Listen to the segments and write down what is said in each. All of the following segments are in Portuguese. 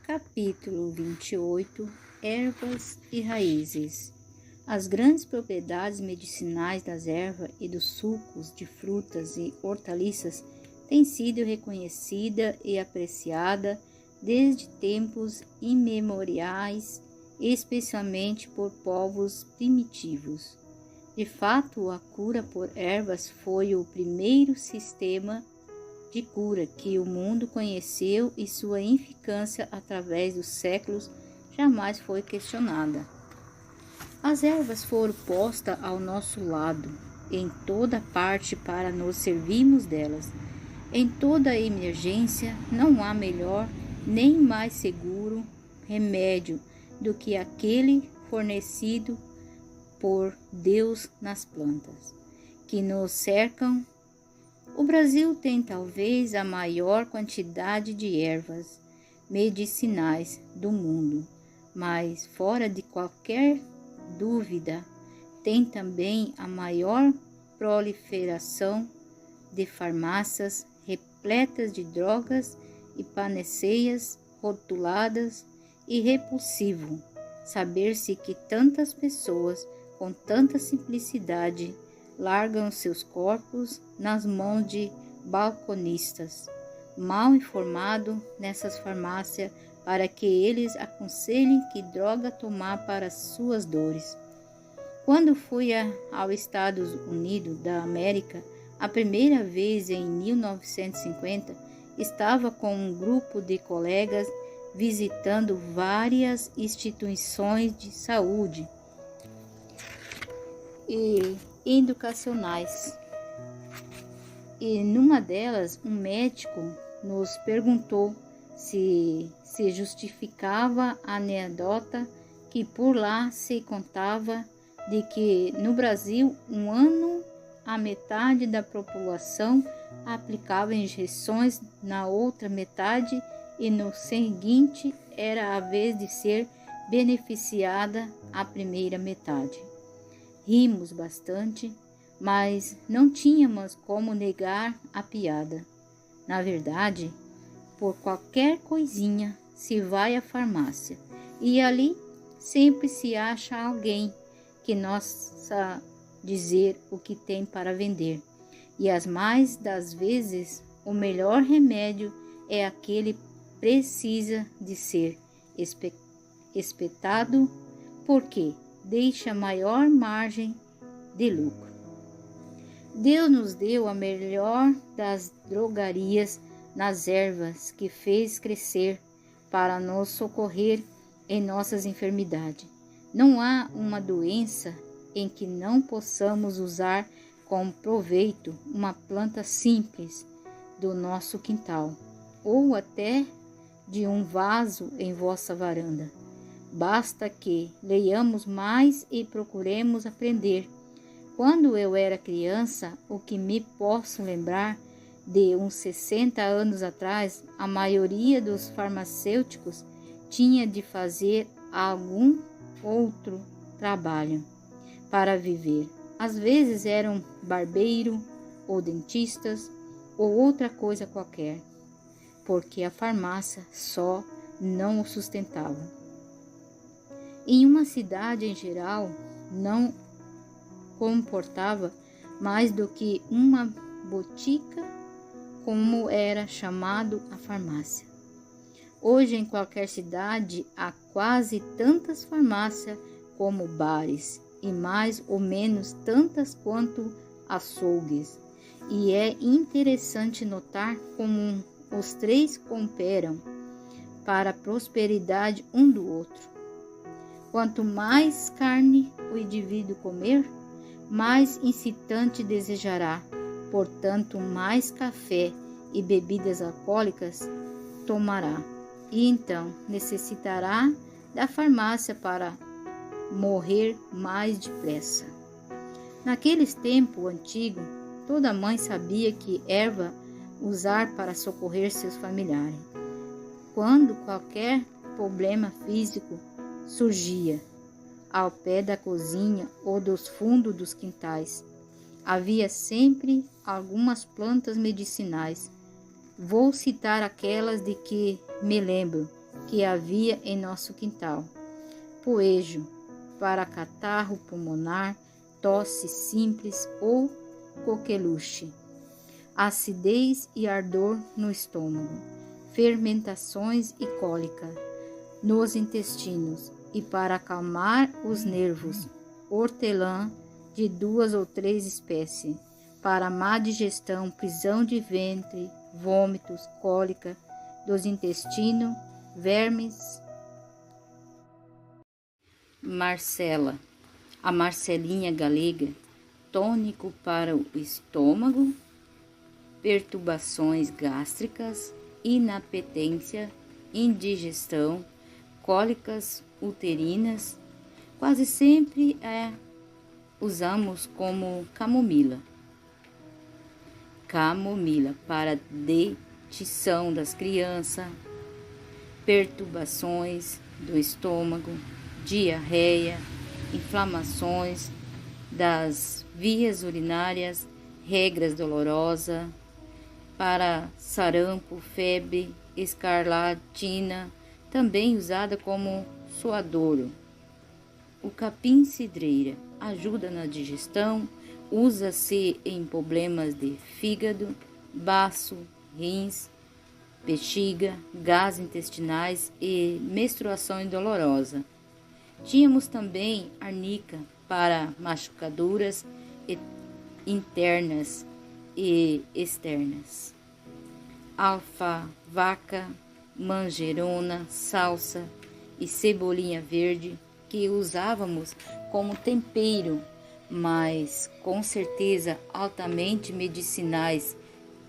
Capítulo 28. Ervas e raízes. As grandes propriedades medicinais das ervas e dos sucos de frutas e hortaliças têm sido reconhecida e apreciada desde tempos imemoriais, especialmente por povos primitivos. De fato, a cura por ervas foi o primeiro sistema de cura que o mundo conheceu e sua eficácia através dos séculos jamais foi questionada. As ervas foram postas ao nosso lado, em toda parte para nos servirmos delas. Em toda emergência, não há melhor nem mais seguro remédio do que aquele fornecido por Deus nas plantas que nos cercam. O Brasil tem talvez a maior quantidade de ervas medicinais do mundo, mas fora de qualquer dúvida, tem também a maior proliferação de farmácias repletas de drogas e panaceias rotuladas e repulsivo saber-se que tantas pessoas com tanta simplicidade largam seus corpos nas mãos de balconistas, mal informados nessas farmácias, para que eles aconselhem que droga tomar para suas dores. Quando fui aos Estados Unidos da América, a primeira vez em 1950, estava com um grupo de colegas visitando várias instituições de saúde e educacionais. E numa delas, um médico nos perguntou se justificava a anedota que por lá se contava de que no Brasil, um ano, a metade da população aplicava injeções, na outra metade e no seguinte era a vez de ser beneficiada a primeira metade. Rimos bastante, mas não tínhamos como negar a piada. Na verdade, por qualquer coisinha se vai à farmácia e ali sempre se acha alguém que nossa dizer o que tem para vender. E as mais das vezes o melhor remédio é aquele que precisa de ser espetado, porque deixa maior margem de lucro. Deus nos deu a melhor das drogarias nas ervas que fez crescer para nos socorrer em nossas enfermidades. Não há uma doença em que não possamos usar com proveito uma planta simples do nosso quintal, ou até de um vaso em vossa varanda. Basta que leiamos mais e procuremos aprender. Quando eu era criança, o que me posso lembrar de uns 60 anos atrás, a maioria dos farmacêuticos tinha de fazer algum outro trabalho para viver. Às vezes eram barbeiro ou dentistas ou outra coisa qualquer, porque a farmácia só não o sustentava. Em uma cidade em geral, não comportava mais do que uma botica, como era chamado a farmácia. Hoje, em qualquer cidade, há quase tantas farmácias como bares, e mais ou menos tantas quanto açougues. E é interessante notar como os três cooperam para a prosperidade um do outro. Quanto mais carne o indivíduo comer, mais incitante desejará, portanto, mais café e bebidas alcoólicas tomará, e então necessitará da farmácia para morrer mais depressa. Naqueles tempos antigos, toda mãe sabia que erva usar para socorrer seus familiares. Quando qualquer problema físico surgia, ao pé da cozinha ou dos fundos dos quintais, havia sempre algumas plantas medicinais. Vou citar aquelas de que me lembro: que havia em nosso quintal. Poejo, para catarro pulmonar, tosse simples ou coqueluche. Acidez e ardor no estômago, fermentações e cólica nos intestinos, e para acalmar os nervos, hortelã de 2 ou 3 espécies, para má digestão, prisão de ventre, vômitos, cólica dos intestinos, vermes. Marcela, a marcelinha galega, tônico para o estômago, perturbações gástricas, inapetência, indigestão, cólicas uterinas. Quase sempre usamos como camomila. Camomila para dentição das crianças, perturbações do estômago, diarreia, inflamações das vias urinárias, regras dolorosas, para sarampo, febre, escarlatina, também usada como suadouro. O capim-cidreira ajuda na digestão, usa-se em problemas de fígado, baço, rins, bexiga, gases intestinais e menstruação dolorosa. Tínhamos também arnica para machucaduras internas e externas. Alfavaca, manjerona, salsa e cebolinha verde que usávamos como tempero, mas com certeza altamente medicinais.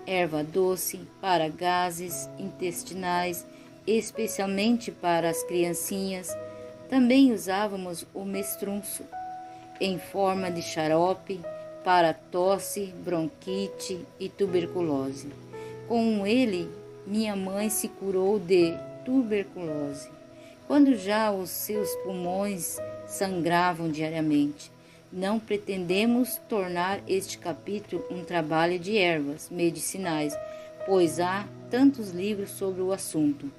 Erva doce para gases intestinais, especialmente para as criancinhas. Também usávamos o mestrunço em forma de xarope para tosse, bronquite e tuberculose. Com ele, minha mãe se curou de tuberculose, quando já os seus pulmões sangravam diariamente. Não pretendemos tornar este capítulo um trabalho de ervas medicinais, pois há tantos livros sobre o assunto.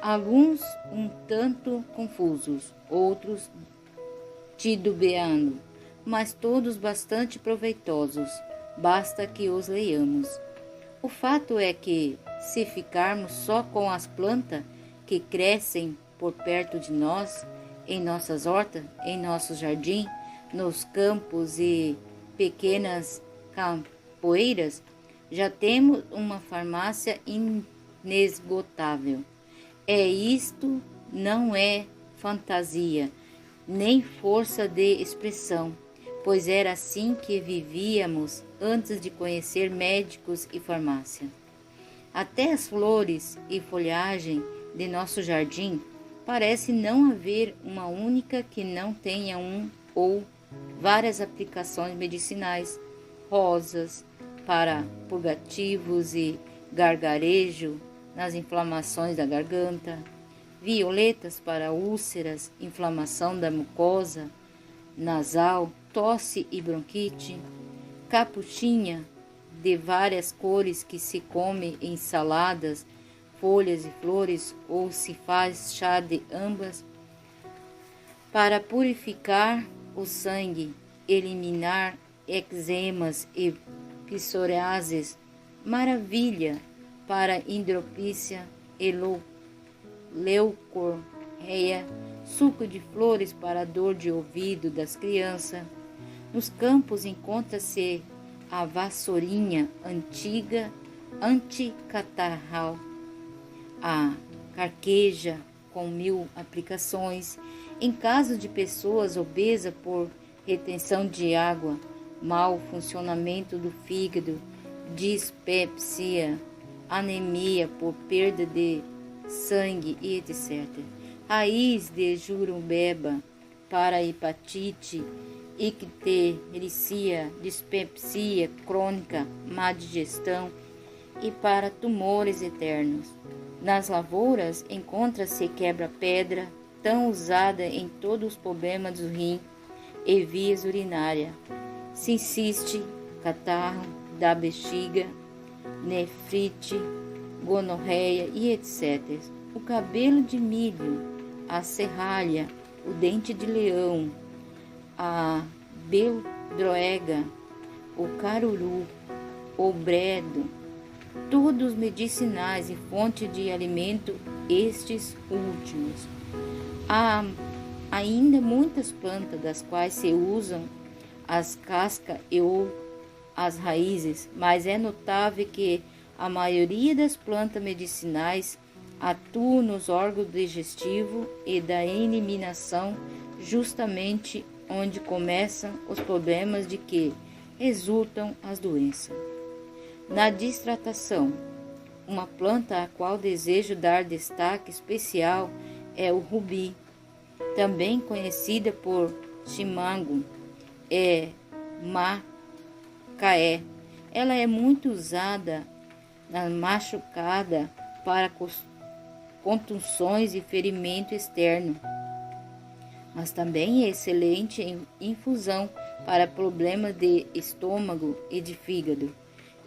Alguns um tanto confusos, outros titubeando, mas todos bastante proveitosos, basta que os leiamos. O fato é que, se ficarmos só com as plantas que crescem por perto de nós, em nossas hortas, em nosso jardim, nos campos e pequenas capoeiras, já temos uma farmácia inesgotável. Isto não é fantasia, nem força de expressão, pois era assim que vivíamos antes de conhecer médicos e farmácia. Até as flores e folhagem de nosso jardim parece não haver uma única que não tenha um ou várias aplicações medicinais. Rosas para purgativos e gargarejo nas inflamações da garganta, violetas para úlceras, inflamação da mucosa nasal, tosse e bronquite, capuchinha de várias cores que se come em saladas, folhas e flores ou se faz chá de ambas, para purificar o sangue, eliminar eczemas e psoriases, maravilha para hidropícia e leucorreia, suco de flores para dor de ouvido das crianças. Nos campos encontra-se a vassourinha antiga anticatarral, a carqueja com 1000 aplicações, em caso de pessoas obesas por retenção de água, mau funcionamento do fígado, dispepsia, anemia por perda de sangue e etc. Raiz de jurumbeba para hepatite, ictericia, dispepsia crônica, má digestão e para tumores eternos. Nas lavouras encontra-se quebra-pedra, tão usada em todos os problemas do rim e vias urinárias, cinciste, catarro da bexiga, nefrite, gonorreia e etc. o cabelo de milho, a serralha, o dente de leão, a beldroega, o caruru, o bredo, todos medicinais e fonte de alimento, estes últimos. Há ainda muitas plantas das quais se usam as cascas ou as raízes, mas é notável que a maioria das plantas medicinais atuam nos órgãos digestivos e da eliminação, justamente onde começam os problemas de que resultam as doenças. Na distratação, uma planta a qual desejo dar destaque especial é o rubi, também conhecida por chimango, macaé. Ela é muito usada na machucada para contusões e ferimento externo, mas também é excelente em infusão para problemas de estômago e de fígado.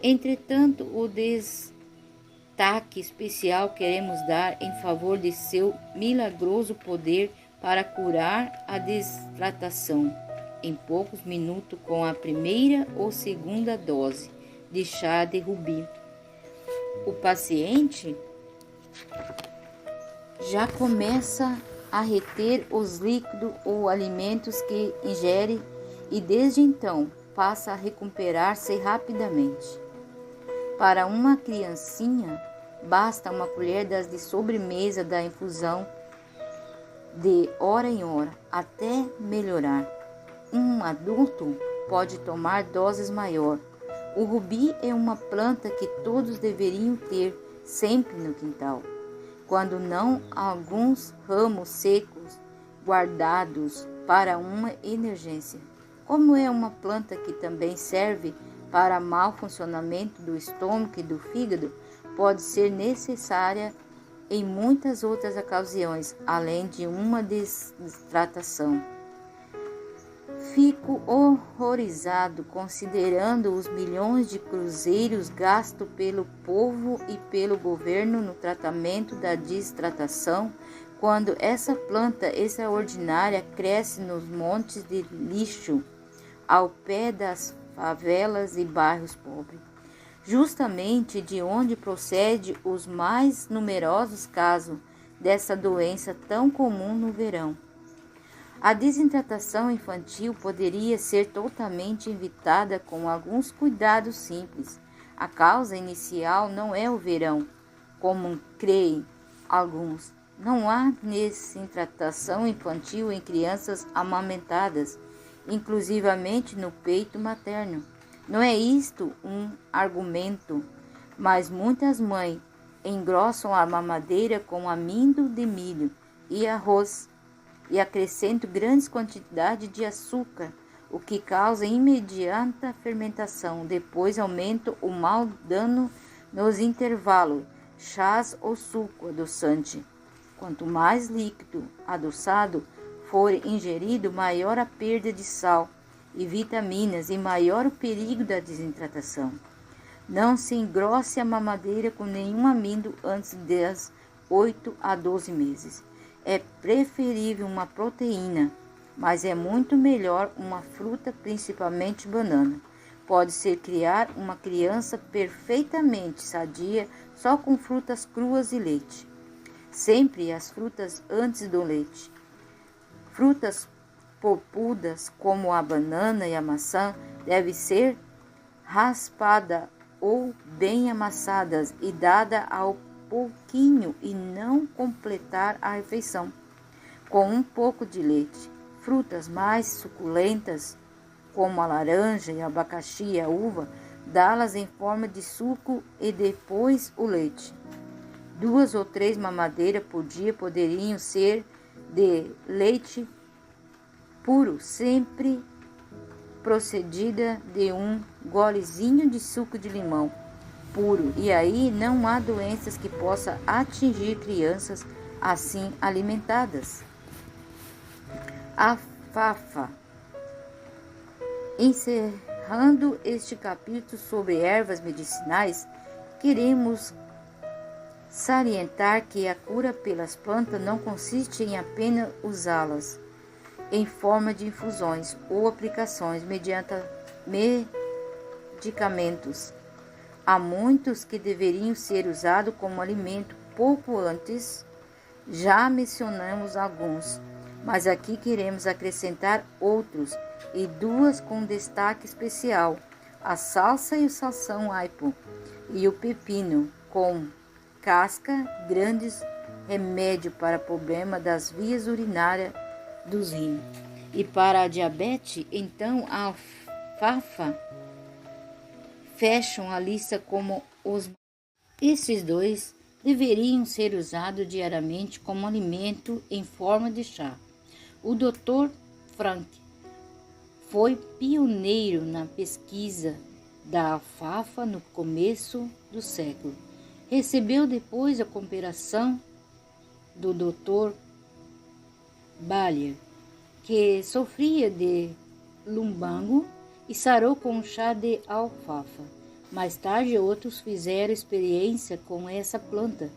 Entretanto, o destaque especial queremos dar em favor de seu milagroso poder para curar a desidratação em poucos minutos com a primeira ou segunda dose de chá de rubi. O paciente já começa a reter os líquidos ou alimentos que ingere e desde então passa a recuperar-se rapidamente. Para uma criancinha, basta uma colher de sobremesa da infusão de hora em hora até melhorar. Um adulto pode tomar doses maior. O rubi é uma planta que todos deveriam ter sempre no quintal, quando não alguns ramos secos guardados para uma emergência. Como é uma planta que também serve para mau funcionamento do estômago e do fígado, pode ser necessária em muitas outras ocasiões, além de uma desidratação. Fico horrorizado considerando os milhões de cruzeiros gastos pelo povo e pelo governo no tratamento da desidratação, quando essa planta extraordinária cresce nos montes de lixo, ao pé das favelas e bairros pobres, justamente de onde procede os mais numerosos casos dessa doença tão comum no verão. A desidratação infantil poderia ser totalmente evitada com alguns cuidados simples. A causa inicial não é o verão, como creem alguns. Não há desidratação infantil em crianças amamentadas, inclusivamente no peito materno. Não é isto um argumento, mas muitas mães engrossam a mamadeira com amido de milho e arroz e acrescentam grandes quantidades de açúcar, o que causa imediata fermentação. Depois aumenta o mau dano nos intervalos, chás ou suco adoçante. Quanto mais líquido adoçado for ingerido, maior a perda de sal e vitaminas e maior o perigo da desidratação. Não se engrosse a mamadeira com nenhum amido antes das 8 a 12 meses. É preferível uma proteína, mas é muito melhor uma fruta, principalmente banana. Pode-se criar uma criança perfeitamente sadia só com frutas cruas e leite. Sempre as frutas antes do leite. Frutas polpudas, como a banana e a maçã, devem ser raspadas ou bem amassadas e dada ao pouquinho e não completar a refeição com um pouco de leite. Frutas mais suculentas, como a laranja e abacaxi e a uva, dá-las em forma de suco e depois o leite. 2 ou 3 mamadeiras por dia poderiam ser de leite puro, sempre procedida de um golezinho de suco de limão puro, e aí não há doenças que possam atingir crianças assim alimentadas. A fafa. Encerrando este capítulo sobre ervas medicinais, queremos salientar que a cura pelas plantas não consiste em apenas usá-las em forma de infusões ou aplicações mediante medicamentos. Há muitos que deveriam ser usados como alimento pouco antes. Já mencionamos alguns, mas aqui queremos acrescentar outros e duas com destaque especial: a salsa e o salsão aipo e o pepino com casca, grandes remédio para problema das vias urinárias dos rins. E para a diabetes, então a alfafa fecham a lista como os. Esses dois deveriam ser usados diariamente como alimento em forma de chá. O Dr. Frank foi pioneiro na pesquisa da alfafa no começo do século. Recebeu depois a cooperação do Dr. Bayer, que sofria de lumbago e sarou com chá de alfafa. Mais tarde, outros fizeram experiência com essa planta,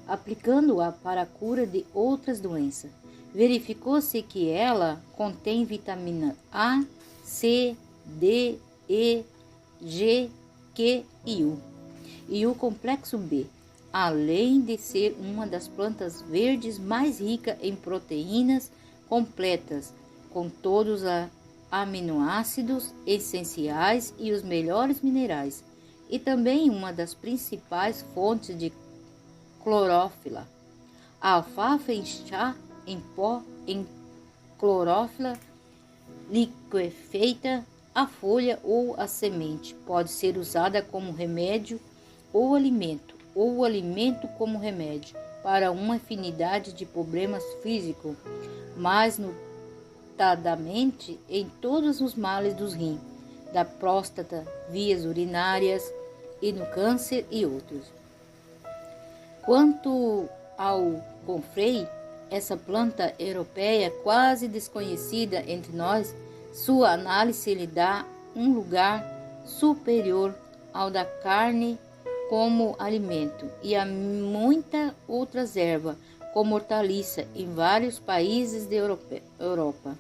aplicando-a para a cura de outras doenças. Verificou-se que ela contém vitamina A, C, D, E, G, Q e U, e o complexo B, além de ser uma das plantas verdes mais ricas em proteínas completas, com todos os aminoácidos essenciais e os melhores minerais, e também uma das principais fontes de clorofila. A alfafa em chá, em pó, em clorofila liquefeita, a folha ou a semente pode ser usada como remédio ou o alimento como remédio para uma infinidade de problemas físicos, mas notadamente em todos os males dos rins, da próstata, vias urinárias e no câncer e outros. Quanto ao confrei, essa planta europeia quase desconhecida entre nós, sua análise lhe dá um lugar superior ao da carne como alimento e a muita outras ervas como hortaliça em vários países da Europa.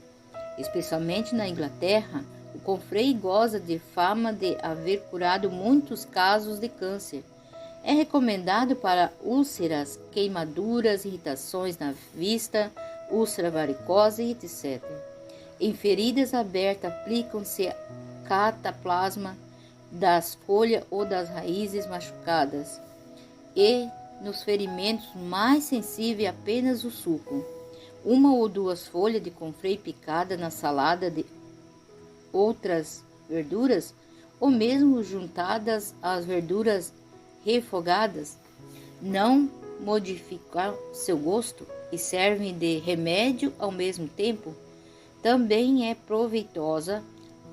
Especialmente na Inglaterra, o confrei goza de fama de haver curado muitos casos de câncer. É recomendado para úlceras, queimaduras, irritações na vista, úlcera varicosa e etc. Em feridas abertas, aplicam-se cataplasma das folhas ou das raízes machucadas, e nos ferimentos mais sensíveis apenas o suco. Uma ou duas folhas de confrei picada na salada de outras verduras, ou mesmo juntadas às verduras refogadas, não modificam seu gosto e servem de remédio ao mesmo tempo. Também é proveitosa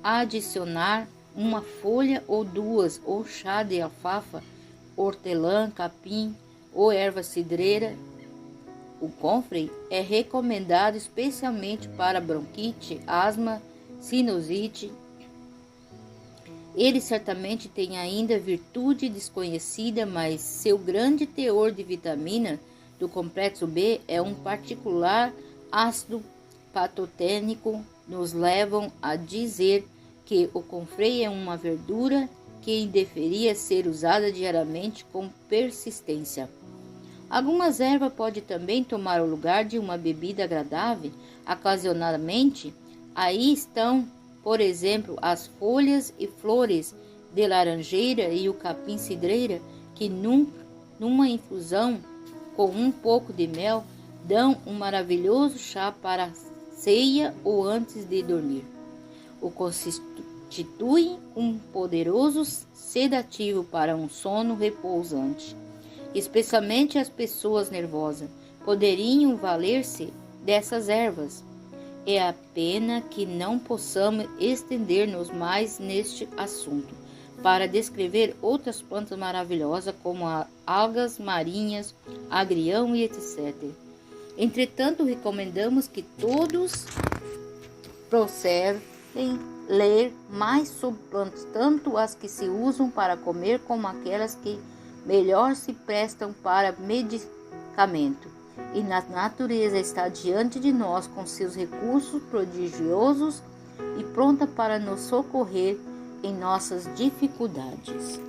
adicionar uma folha ou duas, ou chá de alfafa, hortelã, capim ou erva cidreira. O confrei é recomendado especialmente para bronquite, asma, sinusite. Ele certamente tem ainda virtude desconhecida, mas seu grande teor de vitamina do complexo B é um particular ácido patogênico, nos levam a dizer que o confrei é uma verdura que deveria ser usada diariamente com persistência. Algumas ervas podem também tomar o lugar de uma bebida agradável ocasionalmente. Aí estão, por exemplo, as folhas e flores de laranjeira e o capim cidreira, que numa infusão com um pouco de mel dão um maravilhoso chá para a ceia ou antes de dormir. O constitui um poderoso sedativo para um sono repousante. Especialmente as pessoas nervosas poderiam valer-se dessas ervas. É a pena que não possamos estender-nos mais neste assunto para descrever outras plantas maravilhosas como algas marinhas, agrião e etc. Entretanto, recomendamos que todos procurem ler mais sobre plantas, tanto as que se usam para comer como aquelas que melhor se prestam para medicamento. E na natureza está diante de nós com seus recursos prodigiosos e pronta para nos socorrer em nossas dificuldades.